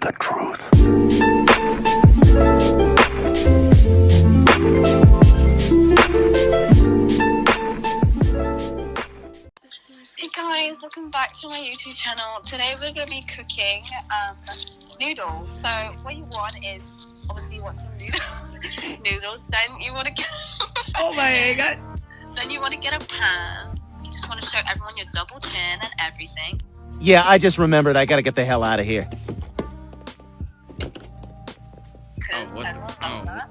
the truth. Hey guys, welcome back to my YouTube channel. Today we're going to be cooking noodles. So what you want is, obviously you want some noodles, then you want to get oh my god. Then you want to get a pan. You just want to show everyone your double chin and everything. Yeah, I just remembered I gotta get the hell out of here. Because everyone loves that.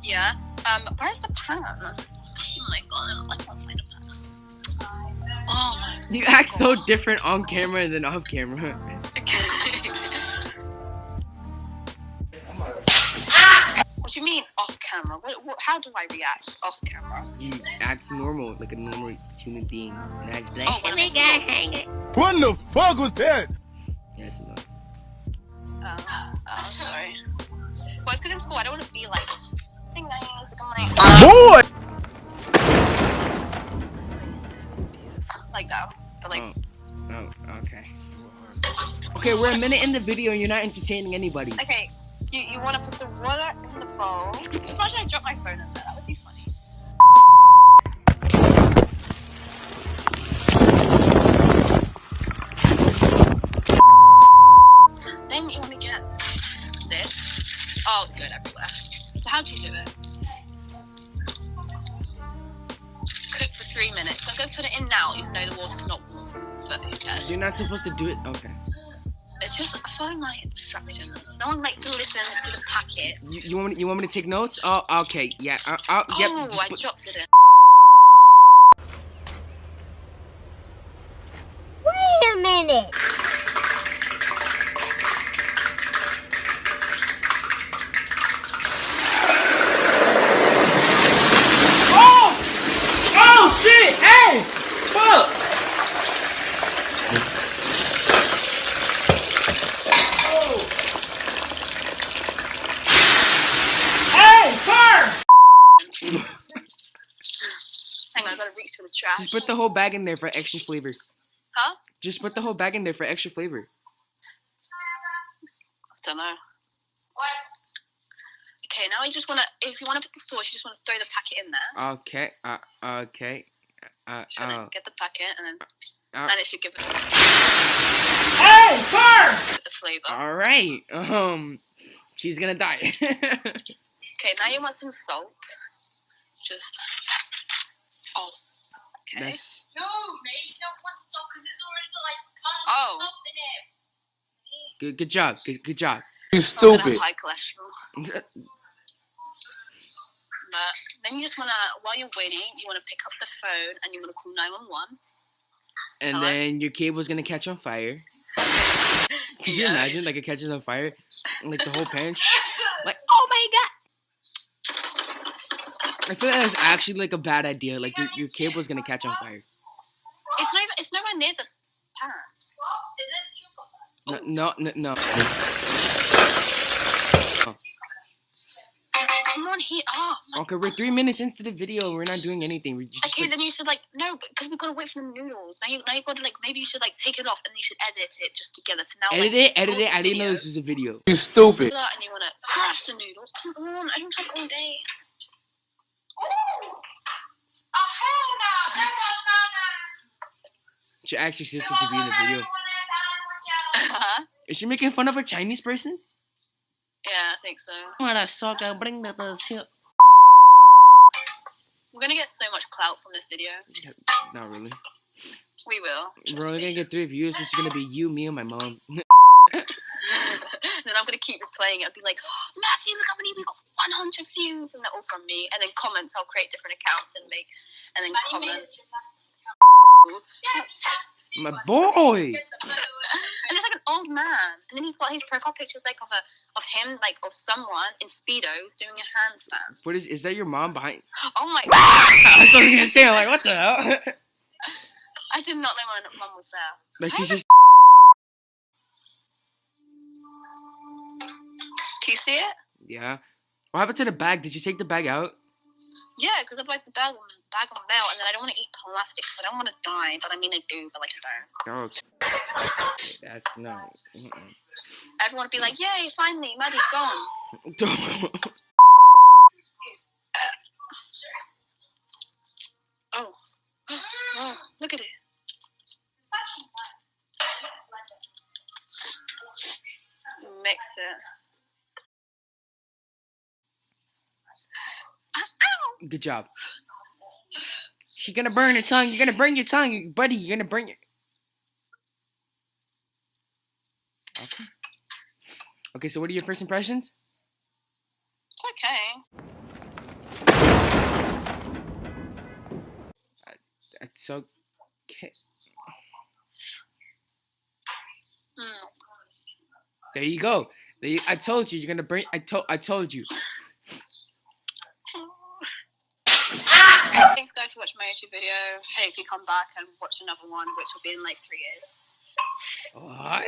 Yeah. Where's the pan? Oh my god, I can't find a pan. Oh my god. You act so different on camera than off camera. What do you mean off camera? How do I react off camera? You act normal, like a normal human being. And I just be like, oh my god, hang it. What the fuck was that? Yes, no. Sorry. Well, it's good in school. I don't want to be like, hey guys, look at my Boy! like that. But like, oh, okay. Okay, we're a minute in the video and you're not entertaining anybody. okay, you want to put the water in the bowl. Just imagine I drop my phone in there. That would be funny. Then you want to get this. Oh, it's going everywhere. So how do you do it? Cook for 3 minutes. I'm going to put it in now, even though the water's not warm. But who cares? You're not supposed to do it? Okay. Just follow my instructions. No one likes to listen to the packet. You want me to take notes? Oh, okay. Yeah. Yep. Oh, I dropped it in. Wait a minute. Oh shit! Hey! Fuck! Hang on, I gotta reach for the trash. Just put the whole bag in there for extra flavor. Huh? Just put the whole bag in there for extra flavor. Don't know. What? Okay, now you just wanna, if you wanna put the sauce, you just wanna throw the packet in there. Okay. Okay. So then get the packet and then it should give it. Hey, car! The flavor. All right. She's gonna die. Okay, now you want some salt. Just. Oh. Okay. That's... No, mate, you don't want salt because it's already got like tons Oh. of salt in it. Good job. Good job. You I'm stupid. gonna have high cholesterol. But then you just wanna, while you're waiting, you wanna pick up the phone and you wanna call 911. And Hello? then your cable's gonna catch on fire. Could you imagine, like, it catches on fire? And, like, the whole pan... Like, oh my god! I feel like that's actually, like, a bad idea. Like, your cable's gonna catch on fire. It's nowhere near the pan. No. Come on here. Oh, my Okay, we're 3 minutes into the video and we're not doing anything. We're just, okay, like, then you should like because we gotta wait for the noodles. Now you gotta like maybe you should like take it off and you should edit it just together. So now edit like, it. pause the I didn't know video. this was a video. You stupid. And you wanna crush the noodles. Come on, I don't have all day. She actually says to be in the video. Is she making fun of a Chinese person? Yeah, I think so. Bring the We're gonna get so much clout from this video. Not really. We will. We're only gonna get 3 views, which is gonna be you, me, and my mom. Then I'm gonna keep replaying it. I'll be like, oh, Matthew, look how many we got 100 views, and they're all from me. And then comments, I'll create different accounts and then comment. My boy. And there's like an old man, and then he's got his profile pictures like of him, like of someone in speedos doing a handstand. What is that? Your mom behind? Oh my god! I was gonna say, I'm like, what the hell? I did not know my mum was there. Like she's just. Can you see it? Yeah. What happened to the bag? Did you take the bag out? Yeah, because otherwise the bag will melt, and then I don't want to eat plastic because I don't want to die. But I mean, I do, but like I don't. Okay. That's no. Everyone would be like, "Yay, finally, Maddie's gone." Oh. Oh, look at it. Mix it. Ow! Good job. She's gonna burn her tongue. You're gonna burn your tongue, buddy. You're gonna burn your. Okay. Okay. So, what are your first impressions? It's okay. It's okay. There you go. I told you you're gonna burn. I told you. Thanks, guys, for watching my YouTube video. Hope you come back and watch another one, which will be in like 3 years. What?